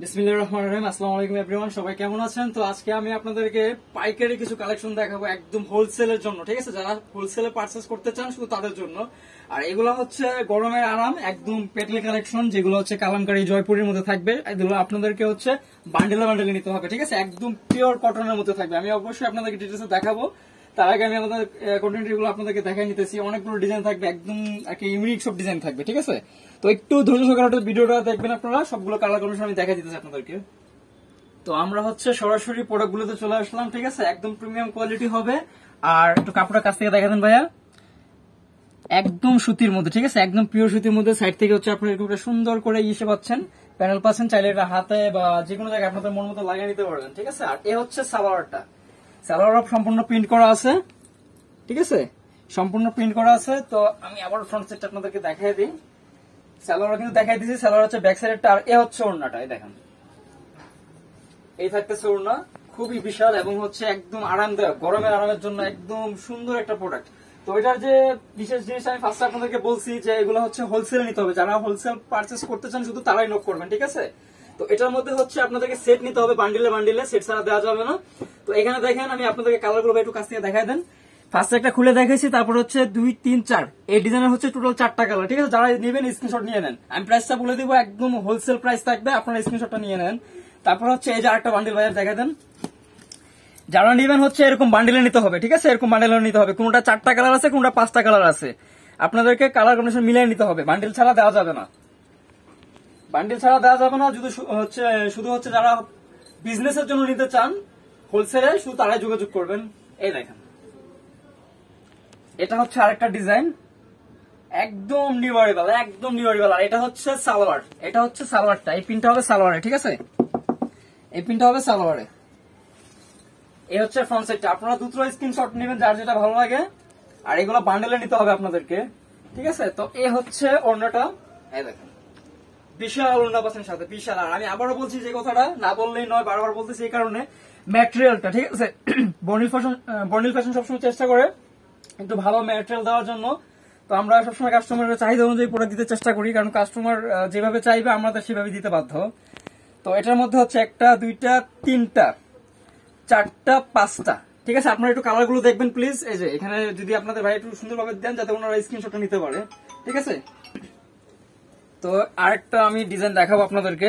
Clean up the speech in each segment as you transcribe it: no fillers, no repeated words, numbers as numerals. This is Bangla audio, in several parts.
বিসমিল্লাহির রহমানির রহিম। আসসালামু আলাইকুম এভরিওয়ান, সবাই কেমন আছেন? তো আজকে আমি আপনাদেরকে পাইকারি কিছু কালেকশন দেখাবো একদম হোলসেলের জন্য, ঠিক আছে? যারা হোলসেলে পারচেজ করতে চান শুধু তাদের জন্য। আর এগুলো হচ্ছে গরমের আরাম, একদম পেটলি কালেকশন, যেগুলো হচ্ছে কালামকারী জয়পুরের মধ্যে থাকবে। এগুলো আপনাদেরকে হচ্ছে বান্ডেলে বান্ডেলে নিতে হবে, ঠিক আছে? একদম পিওর কটনের মধ্যে থাকবে। আমি অবশ্যই আপনাদেরকে ডিটেলসে দেখাবো। তার আগে আমি আমাদের কন্টেন্ট গুলো আপনাদেরকে দেখাই নিতেছি। অনেকগুলো ডিজাইন থাকবে, একদম একটা ইউনিক সব ডিজাইন থাকবে, ঠিক আছে? তো একটু ধৈর্য সহকারে ভিডিওটা দেখবেন আপনারা। সবগুলো কালার কম্বিনেশন আমি দেখাই দিতেছি আপনাদেরকে। তো আমরা হচ্ছে সরাসরি প্রোডাক্ট গুলোতে চলে আসলাম, ঠিক আছে? একদম প্রিমিয়াম কোয়ালিটি হবে। আর একটু কাপড়ের কাছ থেকে দেখা দেন ভাইয়া, একদম সুতির মধ্যে, ঠিক আছে? একদম পিওর সুতির মধ্যে। সাইড থেকে হচ্ছে আপনার এরকম সুন্দর করে ইসে পাচ্ছেন, প্যানেল পাচ্ছেন। চাইলে এটা হাতে বা যে কোনো জায়গায় আপনাদের মন মতো লাগিয়ে নিতে পারবেন, ঠিক আছে? আর এ হচ্ছে সালোয়ারটা। সালোয়ার সম্পূর্ণ প্রিন্ট করা আছে, ঠিক আছে? সম্পূর্ণ প্রিন্ট করা আছে। তো আমি আবার ফ্রন্ট সাইডটা আপনাদেরকে দেখাই দিই। সালোয়ার কিন্তু দেখাই দিয়েছি। সালোয়ার হচ্ছে ব্যাক সাইডটা। আর এ হচ্ছে ওড়নাটা, এই দেখেন, এই থাকতেছে ওড়না। খুবই বিশাল এবং হচ্ছে একদম আরামদায়ক, গরমের আরামের জন্য একদম সুন্দর একটা প্রোডাক্ট। তো এটার যে বিশেষ জিনিস আমি ফার্স্ট আপনাদেরকে বলছি যে এগুলো হচ্ছে হোলসেল নিতে হবে। যারা হোলসেল পারচেস করতে চান শুধু তারাই নক করবেন, ঠিক আছে? তো এটার মধ্যে হচ্ছে আপনাদেরকে সেট নিতে হবে, বান্ডিলে বান্ডিলে, সেট ছাড়া দেওয়া যাবে না। তো এখানে দেখেন, আমি আপনাদেরকে কালার গুলো একটু কাছ থেকে দেখাই দেন। ফার্স্ট একটা খুলে দেখাইছি, তারপর হচ্ছে 2, 3, 4 এই ডিজাইনের হচ্ছে টোটাল 4টা কালার, ঠিক আছে? যারা নেবেন স্ক্রিনশট নিয়ে নেন। আমি প্রাইসটা বলে দিব, একদম হোলসেল প্রাইস থাকবে, আপনারা স্ক্রিনশটটা নিয়ে নেন। তারপর হচ্ছে এই যে আরেকটা বান্ডিল বাজার দেখা দেন। যারা নেবেন হচ্ছে এরকম বান্ডিলে নিতে হবে, ঠিক আছে? এরকম বান্ডিলে নিতে হবে। কোনটা 4টা কালার আছে, কোনটা 5টা কালার আছে। আপনাদেরকে কালার কম্বিনেশন মিলিয়ে নিতে হবে। বান্ডিল ছাড়া দেওয়া যাবে না, বান্ডিল ছাড়া দেওয়া যাবে না। শুধু হচ্ছে যারা বিজনেসের জন্য নিতে চান হোলসেলে, শুধু তারাই যোগাযোগ করবেন। এই দেখেন, এটা হচ্ছে আরেকটা ডিজাইন, একদম নিউয়ারেবল, একদম নিউয়ারেবল। আর এটা হচ্ছে সালোয়ার, এটা হচ্ছে সালোয়ারটা। এই পিনটা হবে সালোয়ারে, ঠিক আছে? এই পিনটা হবে সালোয়ারে। এই হচ্ছে ফ্রন্ট সাইডটা। আপনারা দুটো স্ক্রিনশট নেবেন যার যেটা ভালো লাগে। আর এগুলো বান্ডেলে নিতে হবে আপনাদেরকে, ঠিক আছে? তো এই হচ্ছে ওড়নাটা, এই দেখেন, বিশাল ওড়না পাচ্ছেন সাথে, বিশাল। আর আমি আবারও বলছি যে কথাটা না বললেই নয়, বারবার বলতেছি এই কারণে, ম্যাটেরিয়ালটা, ঠিক আছে? বর্নিল ফ্যাশন সবসময় চেষ্টা করে একটু ভালো ম্যাটেরিয়াল দেওয়ার জন্য। তো আমরা সবসময় কাস্টমারের চাহিদা অনুযায়ী প্রোডাক্ট দিতে চেষ্টা করি, কারণ কাস্টমার যেভাবে চাইবে আমাদের সেভাবে দিতে বাধ্য। তো এটার মধ্যে হচ্ছে 1টা 2টা 3টা 4টা 5টা, ঠিক আছে? আপনারা একটু কালার গুলো দেখবেন প্লিজ। এই যে এখানে যদি আপনাদের ভাই একটু সুন্দরভাবে দেন যাতে ওনারা স্ক্রিনশটটা নিতে পারে, ঠিক আছে? তো আরেকটা আমি ডিজাইন দেখাবো আপনাদেরকে।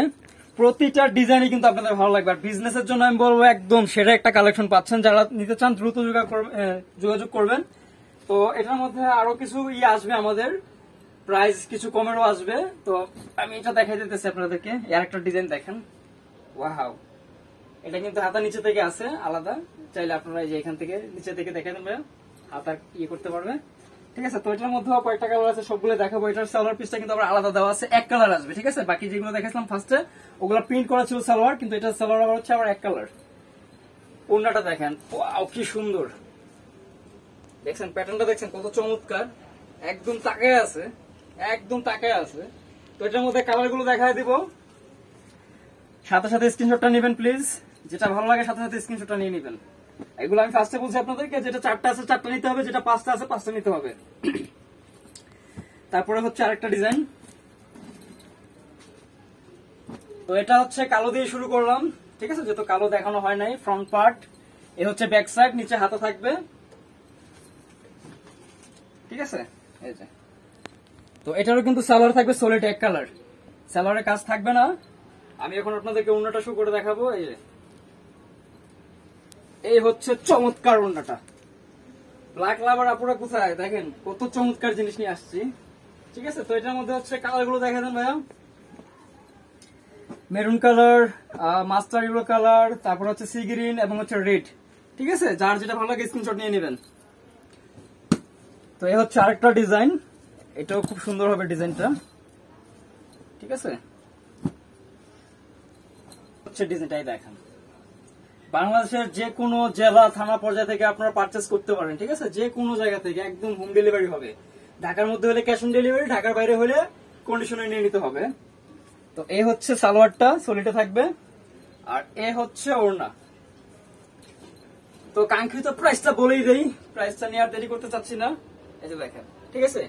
প্রতিটা ডিজাইনই কিন্তু আপনাদের ভালো লাগবে। আর বিজনেসের জন্য আমি বলবো একদম সেরা একটা কালেকশন পাচ্ছেন। যারা নিতে চান দ্রুত যোগাযোগ করবেন। তো এটার মধ্যে আরো কিছু আসবে, আমাদের প্রাইস কিছু কমেরও আসবে। তো আমি এটা দেখাই দিতেছি আপনাদেরকে। এর একটা ডিজাইন দেখেন, ওয়াও! এটা কিন্তু হাতা নিচে থেকে আছে আলাদা। চাইলে আপনারা এই যে এখান থেকে নিচে থেকে দেখে দেন, হাতা করতে পারবে, ঠিক আছে? তো এটার মধ্যে কয়েকটা কালার আছে, সবগুলো দেখাবো। এটার সালোয়ার পিসটা কিন্তু আবার আলাদা দেওয়া আছে, এক কালার আসবে, ঠিক আছে? বাকি যেগুলো দেখাচ্ছিলাম ফার্স্টে ওগুলো প্রিন্ট করা ছিল সালোয়ার, কিন্তু এটার সালোয়ার আবার হচ্ছে আবার এক কালার। ওড়নাটা দেখেন, ওয়াও কি সুন্দর! দেখছেন প্যাটার্নটা, দেখছেন কত চমৎকার, একদম তাকায় আছে, একদম তাকায় আছে। তো এটার মধ্যে কালার গুলো দেখায় দিব, সাথে সাথে স্ক্রিনশটটা নেবেন প্লিজ। যেটা ভালো লাগে সাথে সাথে স্ক্রিনশটটা নিয়ে নেবেন। এগুলো আমি ফার্স্টে বলছি আপনাদেরকে, যেটা 4টা আছে 4টা নিতে হবে, যেটা 5টা আছে 5টা নিতে হবে। তারপরে হচ্ছে আরেকটা ডিজাইন। তো এটা হচ্ছে কালো দিয়ে শুরু করলাম, ঠিক আছে? যেহেতু কালো দেখানো হয় নাই। ফ্রন্ট পার্ট, এ হচ্ছে ব্যাক সাইড, নিচে হাতা থাকবে, ঠিক আছে? এই যে, তো এটারও কিন্তু সালোয়ার থাকবে সলিড এক কালার, সালোয়ারের কাজ থাকবে না। আমি এখন আপনাদেরকে ওড়নাটা শো করে দেখাবো। এই হচ্ছে চমৎকার ওড়নাটা। ব্ল্যাক লাভার আপুরা কোথায়? দেখেন কত চমৎকার জিনিস নিয়ে আসছি, ঠিক আছে? তো এটার মধ্যে হচ্ছে কালার গুলো দেখা দেন ভাইয়া। Maroon colour, master yellow colour, তারপর হচ্ছে সি গ্রিন এবং হচ্ছে রেড, ঠিক আছে? যার যেটা ভালো লাগে স্ক্রিনশট নিয়ে নেবেন। তো এই হচ্ছে আরেকটা ডিজাইন, এটাও খুব সুন্দর হবে ডিজাইনটা, ঠিক আছে? হচ্ছে ডিজাইনটাই দেখেন, বাংলাদেশের যে কোনো জেলা থানা পর্যায়ে থেকে আপনারা পারচেস করতে পারেন, ঠিক আছে? যে কোনো জায়গা থেকে একদম হোম ডেলিভারি হবে। ঢাকার মধ্যে হলে ক্যাশ অন ডেলিভারি, ঢাকার বাইরে হলে কন্ডিশনে নিয়ে নিতে হবে। তো এই হচ্ছে সালোয়ারটা, সলিডে থাকবে। আর এ হচ্ছে ওড়না। তো কাঙ্ক্ষিত প্রাইসটা বলেই দেই, প্রাইসটা নিয়ে আর দেরি করতে চাচ্ছি না। এই যে দেখেন, ঠিক আছে?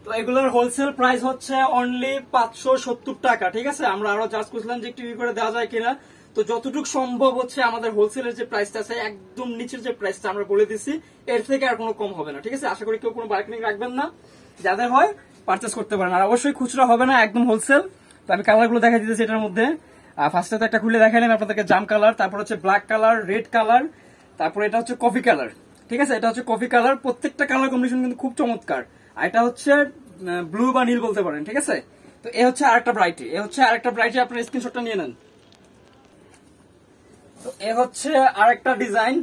তো এগুলোর হোলসেল প্রাইস হচ্ছে অনলি 570 টাকা। ঠিক আছে, আমরা আরো জাজ করছিলাম যে একটু করে দেওয়া যায় কিনা, তো যতটুকু সম্ভব হচ্ছে আমাদের হোলসেলের যে প্রাইসটা আছে একদম নিচের যে প্রাইসটা আমরা বলে দিচ্ছি, এর থেকে আর কোনো কম হবে না। ঠিক আছে, আশা করি কেউ কোনো বার্গেনিং রাখবেন না, যাদের হয় পারচেস করতে পারেন। আর অবশ্যই খুচরা হবে না, একদম হোলসেল। তো আমি কালার গুলো দেখা দিতেছি এটার মধ্যে। ফার্স্টে তো একটা খুলে দেখালাম আপনাদেরকে জাম কালার, তারপর হচ্ছে ব্ল্যাক কালার, রেড কালার, তারপর এটা হচ্ছে কফি কালার। ঠিক আছে, এটা হচ্ছে কফি কালার। প্রত্যেকটা কালার কম্বিনেশন কিন্তু খুব চমৎকার। আর এটা হচ্ছে ব্লু বা নীল বলতে পারেন। ঠিক আছে, তো এ হচ্ছে আরেকটা ব্রাইটি, আপনার স্ক্রিনশটটা নিয়ে নেন। তো এ হচ্ছে আরেকটা ডিজাইন,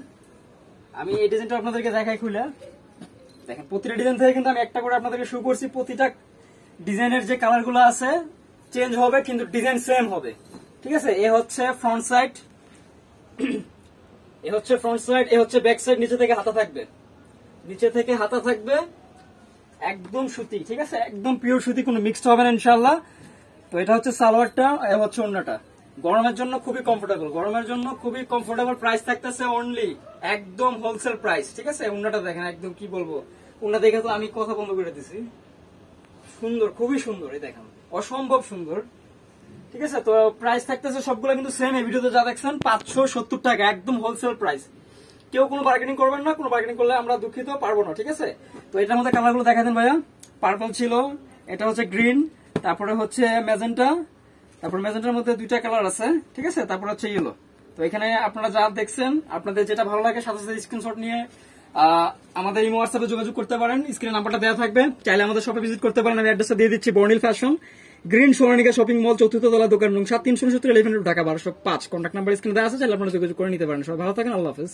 আমি এই ডিজাইনটা আপনাদেরকে দেখাই খুলে। দেখেন প্রতিটা ডিজাইন থেকে কিন্তু আমি একটা করে আপনাদেরকে শুরু করছি। প্রতিটা ডিজাইনের যে কালার গুলো আছে চেঞ্জ হবে, কিন্তু ডিজাইন সেম হবে। ঠিক আছে, এ হচ্ছে ফ্রন্ট সাইড, এ হচ্ছে ফ্রন্ট সাইড, এ হচ্ছে ব্যাক সাইড। নিচে থেকে হাতা থাকবে, নিচে থেকে হাতা থাকবে একদম সুতি। ঠিক আছে, একদম পিওর সুতি, কোনো মিক্সড হবে না ইনশাল্লাহ। তো এটা হচ্ছে সালোয়ারটা, এ হচ্ছে ওড়নাটা। গরমের জন্য খুবই কমফোর্টেবল, গরমের জন্য খুবই কমফোর্টেবল। প্রাইস থাকতেছে অনলি একদম হোলসেল প্রাইস। ঠিক আছে, ওড়নাটা দেখেন, একদম কি বলবো, ওড়না দেখে তো আমি কথা বন্ধ করে দিছি। সুন্দর, খুবই সুন্দর, এই দেখেন, অসম্ভব সুন্দর। ঠিক আছে, তো প্রাইস থাকতেছে সবগুলো কিন্তু সেম। এই ভিডিওতে যা দেখছেন 570 টাকা, একদম হোলসেল প্রাইস। কেউ কোনো বার্গেনিং করবেন না, কোনো বার্গেনিং করলে আমরা দুঃখিত, পারবো না। ঠিক আছে, তো এটার মধ্যে কালারগুলো দেখা দেন ভাইয়া। পার্পল ছিল, এটা হচ্ছে গ্রিন, তারপরে হচ্ছে ম্যাজেন্টা, তারপর ম্যাজেন্টার মধ্যে দুইটা কালার আছে। ঠিক আছে, তারপর হচ্ছে ইয়েলো। তো এখানে আপনারা যা দেখছেন, আপনাদের যেটা ভালো লাগে সাথে সাথে স্ক্রিনশট নিয়ে আমাদের ইমো হোয়াটসঅ্যাপে যোগাযোগ করতে পারেন। স্ক্রিনে নাম্বারটা দেওয়া থাকবে, চাইলে আমাদের শপে ভিজিট করতে পারেন। আমি অ্যাড্রেসটা দিয়ে দিচ্ছি, Bornil fashion, green Sonanika shopping mall, 4th তলা, দোকান নং 7, 369 11 ঢাকা 1205। কন্ট্যাক্ট নাম্বার স্ক্রিনে দেওয়া আছে, চাইলে আপনারা যোগাযোগ করে নিতে পারেন। সবাই ভালো থাকেন, আল্লাহ হাফেজ।